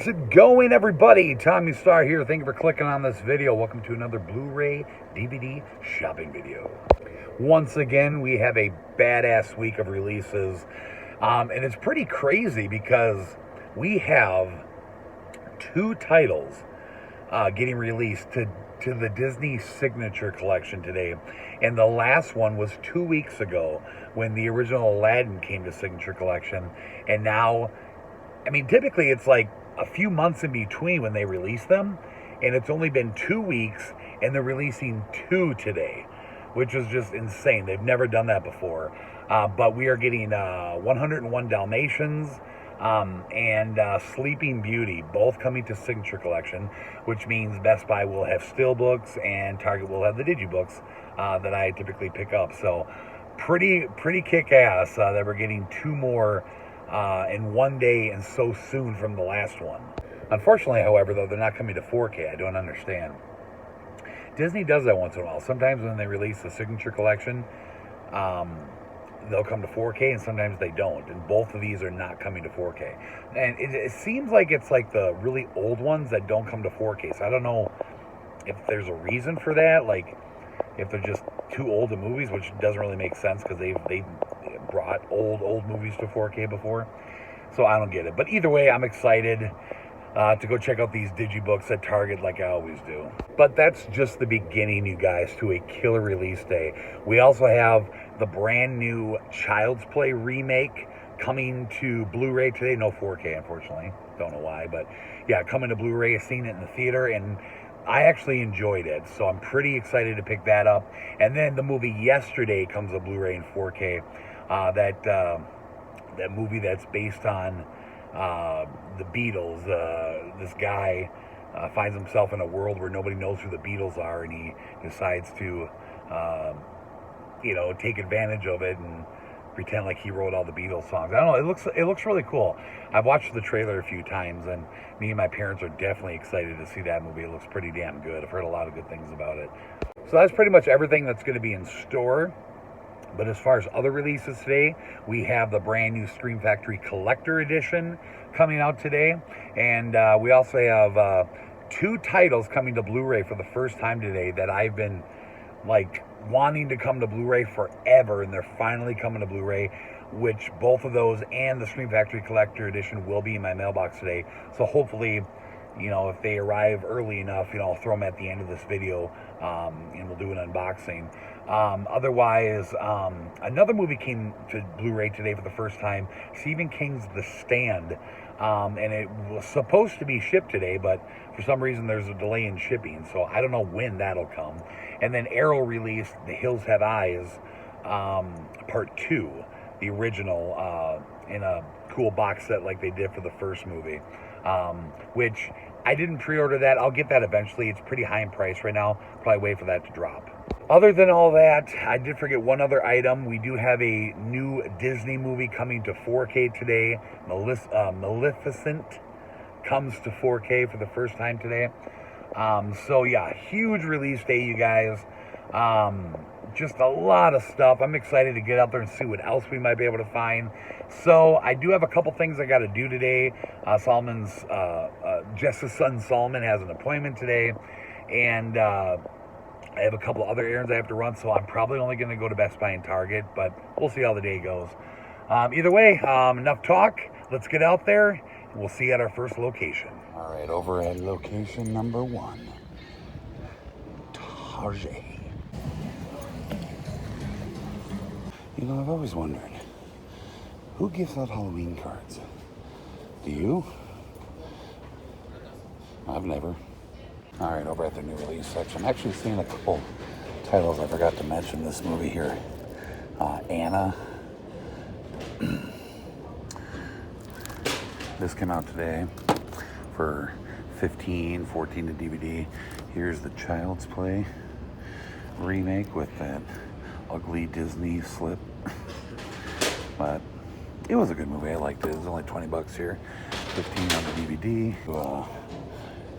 How's it going, everybody? Tommy Star here. Thank you for clicking on this video. Welcome to another Blu-ray DVD shopping video. Once again, we have a badass week of releases. And it's pretty crazy because we have two titles getting released to the Disney Signature Collection today. And the last one was 2 weeks ago when the original Aladdin came to Signature Collection. And now, I mean, typically it's like a few months in between when they release them, and it's only been 2 weeks and they're releasing two today, which is just insane. They've never done that before. But we are getting 101 Dalmatians and Sleeping Beauty, both coming to Signature Collection, which means Best Buy will have Steelbooks and Target will have the Digibooks that I typically pick up. So pretty kick-ass that we're getting two more in one day and so soon from the last one. Unfortunately, however, though, they're not coming to 4K. I don't understand. Disney does that once in a while. Sometimes when they release the Signature Collection, they'll come to 4K, and sometimes they don't. And both of these are not coming to 4K. And it seems like it's like the really old ones that don't come to 4K. So I don't know if there's a reason for that. Like, if they're just too old of movies, which doesn't really make sense because they've brought old movies to 4K before. So I don't get it. But either way, I'm excited to go check out these Digibooks at Target like I always do. But that's just the beginning, you guys, to a killer release day. We also have the brand new Child's Play remake coming to Blu-ray today. No 4K, unfortunately. Don't know why, but yeah, coming to Blu-ray. I've seen it in the theater, and I actually enjoyed it, so I'm pretty excited to pick that up. And then the movie Yesterday comes to Blu-ray in 4K. That movie that's based on the Beatles. This guy finds himself in a world where nobody knows who the Beatles are, and he decides to, take advantage of it and pretend like he wrote all the Beatles songs. I don't know. It looks really cool. I've watched the trailer a few times, and me and my parents are definitely excited to see that movie. It looks pretty damn good. I've heard a lot of good things about it. So that's pretty much everything that's going to be in store. But as far as other releases today, we have the brand new Scream Factory Collector Edition coming out today. And we also have two titles coming to Blu-ray for the first time today that I've been, wanting to come to Blu-ray forever. And they're finally coming to Blu-ray, which both of those and the Scream Factory Collector Edition will be in my mailbox today. So hopefully, if they arrive early enough, I'll throw them at the end of this video, and we'll do an unboxing. Otherwise, another movie came to Blu-ray today for the first time, Stephen King's The Stand, and it was supposed to be shipped today, but for some reason there's a delay in shipping, so I don't know when that'll come. And then Arrow released The Hills Have Eyes, Part 2, the original, in a cool box set like they did for the first movie, which I didn't pre-order that. I'll get that eventually. It's pretty high in price right now. Probably wait for that to drop. Other than all that, I did forget one other item. We do have a new Disney movie coming to 4K today. Maleficent comes to 4K for the first time today. So yeah, huge release day, you guys. Just a lot of stuff. I'm excited to get out there and see what else we might be able to find. So I do have a couple things I got to do today. Jess's son Solomon has an appointment today, and I have a couple other errands I have to run, so I'm probably only going to go to Best Buy and Target, but we'll see how the day goes. Either way, enough talk. Let's get out there, and we'll see you at our first location. All right, over at location number 1, Target. I've always wondered, who gives out Halloween cards? Do you? I've never. All right, over at the new release section, I'm actually seeing a couple titles I forgot to mention this movie here. Anna. This came out today for $15, $14 to DVD. Here's the Child's Play remake with that ugly Disney slip. But it was a good movie. I liked it. It was only $20 here. $15 on the DVD.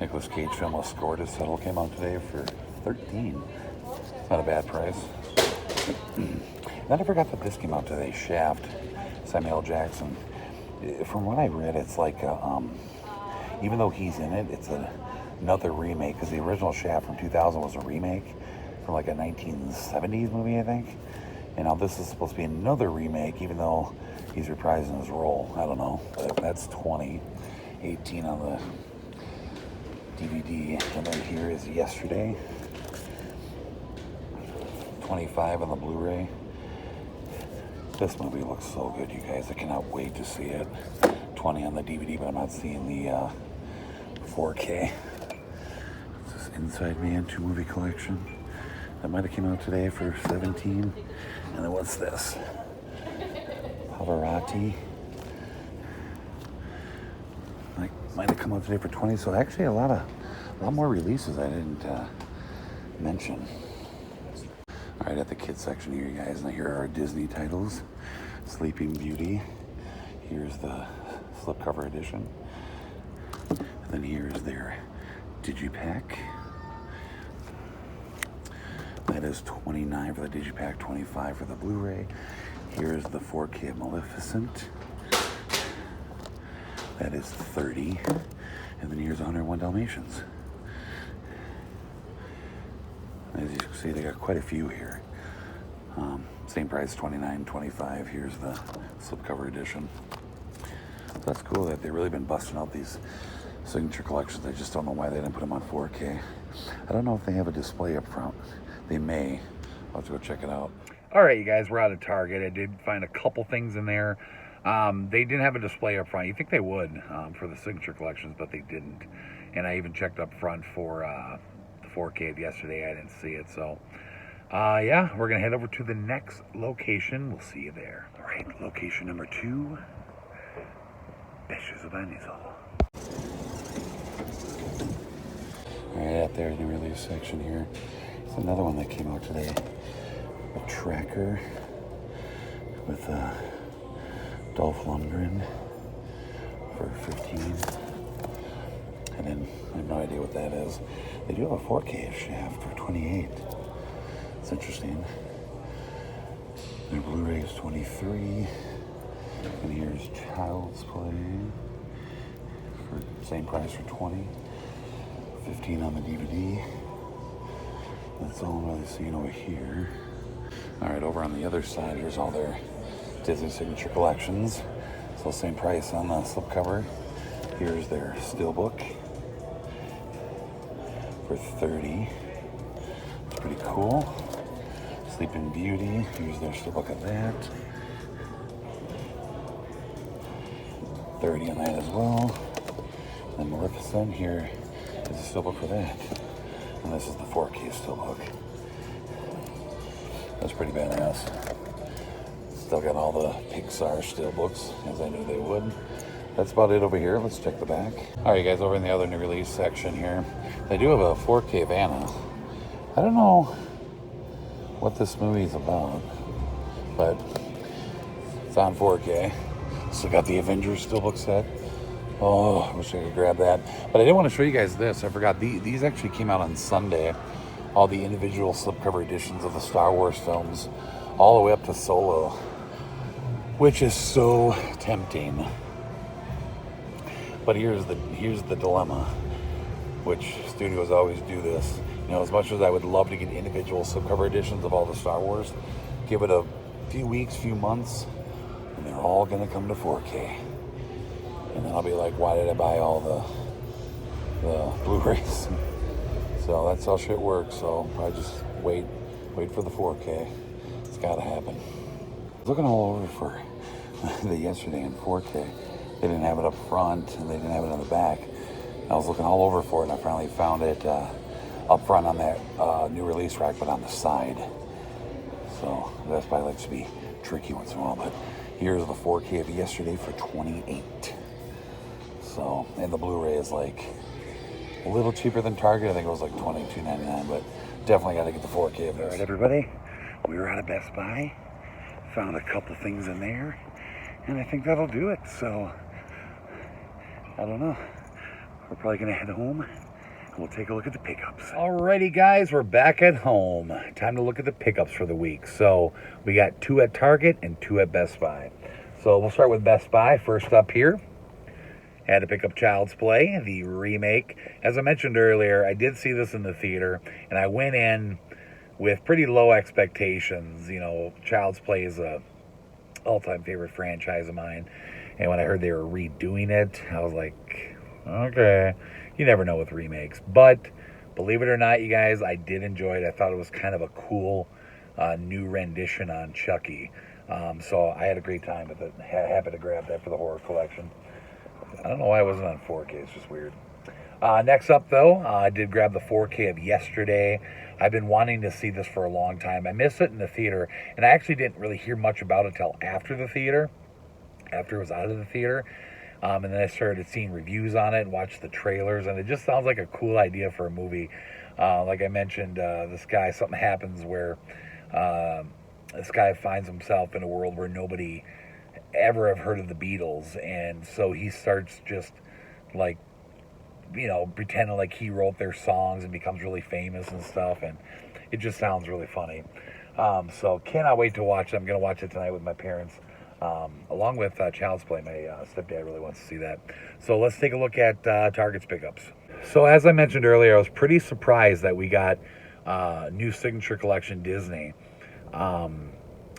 Nicolas Cage film A Score to Settle came out today for $13. It's not a bad price. Then I forgot that this came out today. Shaft, Samuel L. Jackson. From what I read, it's like a, even though he's in it, it's another remake, because the original Shaft from 2000 was a remake from like a 1970s movie, I think. And now this is supposed to be another remake, even though he's reprising his role. I don't know. But that's 20, 18 on the DVD, and then here is Yesterday, 25 on the Blu Ray. This movie looks so good, you guys. I cannot wait to see it. 20 on the DVD, but I'm not seeing the 4K. This is Inside Man 2 movie collection. That might have came out today for 17. And then what's this? Pavarotti. Like, might have come out today for 20. So actually a lot more releases I didn't mention. All right, at the kids section here, you guys. Now here are our Disney titles. Sleeping Beauty. Here's the slipcover edition. And then here's their Digipack. That is $29 for the Digipack, $25 for the Blu Ray. Here's the 4K of Maleficent. That is $30. And then here's 101 Dalmatians. As you can see, they got quite a few here. Same price, $29, $25. Here's the slipcover edition. So that's cool that they've really been busting out these signature collections. I just don't know why they didn't put them on 4K. I don't know if they have a display up front. They may. I'll have to go check it out. All right, you guys, we're out of Target. I did find a couple things in there. They didn't have a display up front. You think they would for the signature collections, but they didn't. And I even checked up front for the 4K yesterday. I didn't see it. So, yeah, we're going to head over to the next location. We'll see you there. All right, location number 2. Angelsheavenlynailz. All right, out there in the release section here. It's another one that came out today. A tracker with Dolph Lundgren for 15. And then I have no idea what that is. They do have a 4K Shaft for 28. It's interesting. Their Blu Ray is 23. And here's Child's Play for same price for 20. 15 on the DVD. That's all I'm really seeing over here. All right, over on the other side, here's all their Disney signature collections. So same price on the slipcover. Here's their steelbook for 30. It's pretty cool. Sleeping Beauty. Here's their steelbook of that. 30 on that as well. And Maleficent, here is a steelbook for that. And this is the 4K steelbook. That's pretty badass. Still got all the Pixar steelbooks, as I knew they would. That's about it over here. Let's check the back. All right, guys, over in the other new release section here, they do have a 4K Vanna. I don't know what this movie is about, but it's on 4K. Still got the Avengers steelbook set. Oh, I wish I could grab that. But I did want to show you guys this. I forgot. These actually came out on Sunday. All the individual slipcover editions of the Star Wars films, all the way up to Solo, which is so tempting. But here's the dilemma, which studios always do this. You know, as much as I would love to get individual slipcover editions of all the Star Wars, give it a few weeks, few months, and they're all going to come to 4K. And then I'll be like, why did I buy all the Blu-rays? So that's how shit works. So I just wait for the 4K. It's got to happen. I was looking all over for the Yesterday in 4K. They didn't have it up front, and they didn't have it on the back. I was looking all over for it, and I finally found it up front on that new release rack, but on the side. So that's probably likes to be tricky once in a while. But here's the 4K of Yesterday for 28. So, and the Blu-ray is like a little cheaper than Target. I think it was like $22.99, but definitely got to get the 4K of this. All right, everybody, we were out of Best Buy. Found a couple things in there, and I think that'll do it. So, I don't know. We're probably going to head home, and we'll take a look at the pickups. Alrighty, guys, we're back at home. Time to look at the pickups for the week. So, we got 2 at Target and 2 at Best Buy. So, we'll start with Best Buy. First up here Had to pick up Child's Play, the remake. As I mentioned earlier, I did see this in the theater, and I went in with pretty low expectations. You know, Child's Play is a all-time favorite franchise of mine, and when I heard they were redoing it, I was like, okay. You never know with remakes, but believe it or not, you guys, I did enjoy it. I thought it was kind of a cool new rendition on Chucky. So I had a great time with it. Happy to grab that for the horror collection. I don't know why it wasn't on 4K. It's just weird. Next up, though, I did grab the 4K of Yesterday. I've been wanting to see this for a long time. I missed it in the theater, and I actually didn't really hear much about it till after the theater, after it was out of the theater. And then I started seeing reviews on it and watched the trailers, and it just sounds like a cool idea for a movie. Like I mentioned, this guy, something happens where this guy finds himself in a world where nobody ever have heard of the Beatles, and so he starts just like, you know, pretending like he wrote their songs and becomes really famous and stuff, and it just sounds really funny. So cannot wait to watch it. I'm going to watch it tonight with my parents, along with Child's Play. My stepdad really wants to see that. So let's take a look at Target's pickups. So as I mentioned earlier, I was pretty surprised that we got new Signature Collection Disney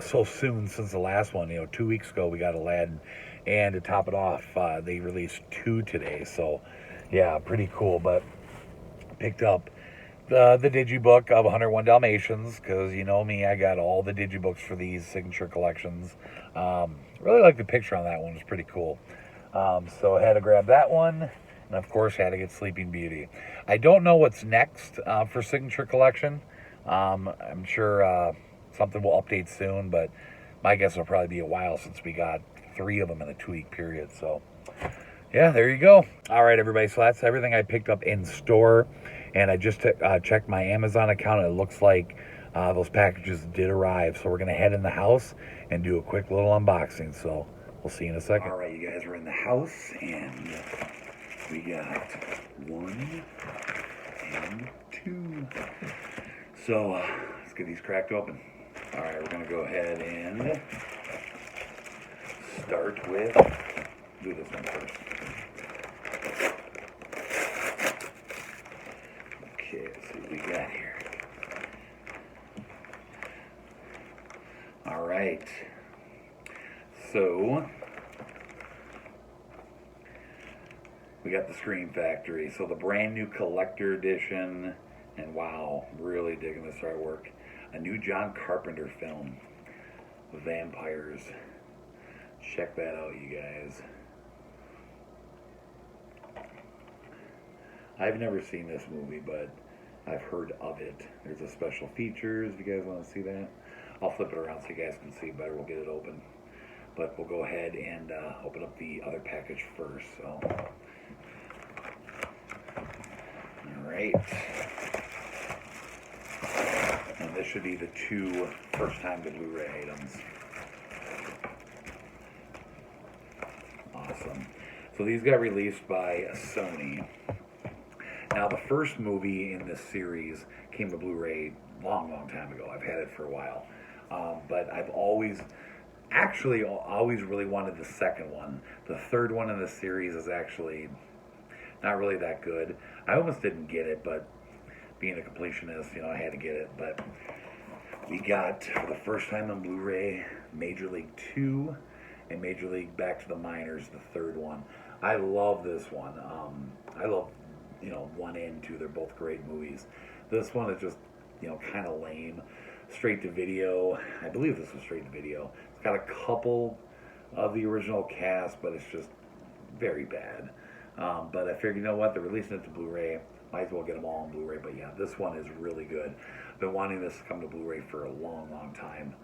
so soon since the last one. You know, 2 weeks ago we got Aladdin, and to top it off, they released 2 today. So yeah, pretty cool. But picked up the digibook of 101 Dalmatians, because you know me, I got all the digibooks for these Signature Collections. Really like the picture on that one. It's pretty cool. So I had to grab that one, and of course had to get Sleeping Beauty. I don't know what's next for Signature Collection. I'm sure something will update soon, but my guess will probably be a while since we got 3 of them in a 2-week period. So yeah, there you go. All right, everybody, so that's everything I picked up in store, and I just checked my Amazon account, and it looks like those packages did arrive. So we're going to head in the house and do a quick little unboxing. So we'll see you in a second. All right, you guys, we're in the house, and we got 1 and 2. So let's get these cracked open. All right, we're going to go ahead and start with, do this one first. Okay, let's see what we got here. All right. So we got the Scream Factory. So the brand new collector edition, and wow, really digging this artwork. A new John Carpenter film, Vampires. Check that out, you guys. I've never seen this movie, but I've heard of it. There's a special features, if you guys want to see that. I'll flip it around so you guys can see better. We'll get it open. But we'll go ahead and open up the other package first. So, all right. And this should be the 2 first-time to Blu Ray items. Awesome. So these got released by Sony. Now, the first movie in this series came to Blu Ray long time ago. I've had it for a while. But I've always really wanted the second one. The third one in the series is actually not really that good. I almost didn't get it, but being a completionist, you know, I had to get it. But we got, for the first time on Blu-ray, Major League 2 and Major League Back to the Minors, the third one. I love this one. I love, you know, 1 and 2. They're both great movies. This one is just, you know, kind of lame. Straight to video. I believe this was straight to video. It's got a couple of the original cast, but it's just very bad. But I figured, you know what, they're releasing it to Blu-ray. Might as well get them all on Blu-ray. But yeah, this one is really good. Been wanting this to come to Blu-ray for a long time.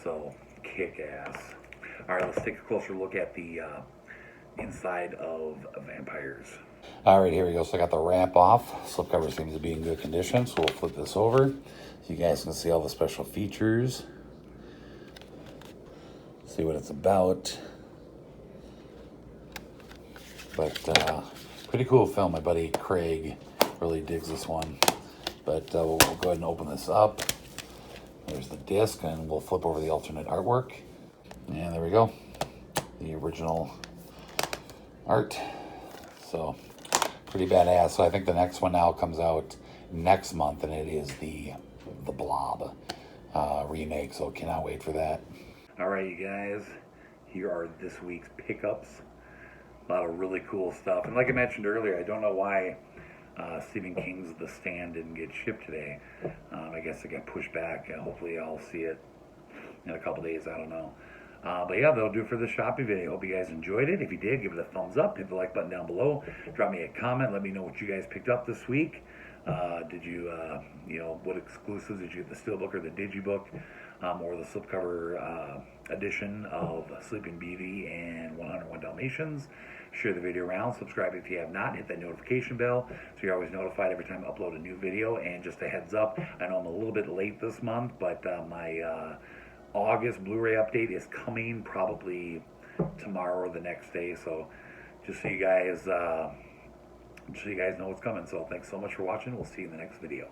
So, kick ass. Alright, let's take a closer look at the inside of Vampires. Alright, here we go. So I got the wrap off. Slipcover seems to be in good condition. So we'll flip this over so you guys can see all the special features. See what it's about. But pretty cool film. My buddy Craig really digs this one. But we'll go ahead and open this up. There's the disc, and we'll flip over the alternate artwork. And there we go. The original art. So pretty badass. So I think the next one now comes out next month, and it is the Blob remake. So cannot wait for that. All right, you guys, here are this week's pickups. A lot of really cool stuff. And like I mentioned earlier, I don't know why Stephen King's The Stand didn't get shipped today. I guess it got pushed back. Hopefully I'll see it in a couple days. I don't know. But yeah, that'll do it for the shopping video. Hope you guys enjoyed it. If you did, give it a thumbs up. Hit the like button down below. Drop me a comment. Let me know what you guys picked up this week. Did you, what exclusives did you get? The Steelbook or the Digibook, or the slipcover edition of Sleeping Beauty and 101 Dalmatians? Share the video around. Subscribe if you have not. Hit that notification bell so you're always notified every time I upload a new video. And just a heads up, I know I'm a little bit late this month, but my August Blu Ray update is coming probably tomorrow or the next day. So just so you guys know what's coming. So thanks so much for watching. We'll see you in the next video.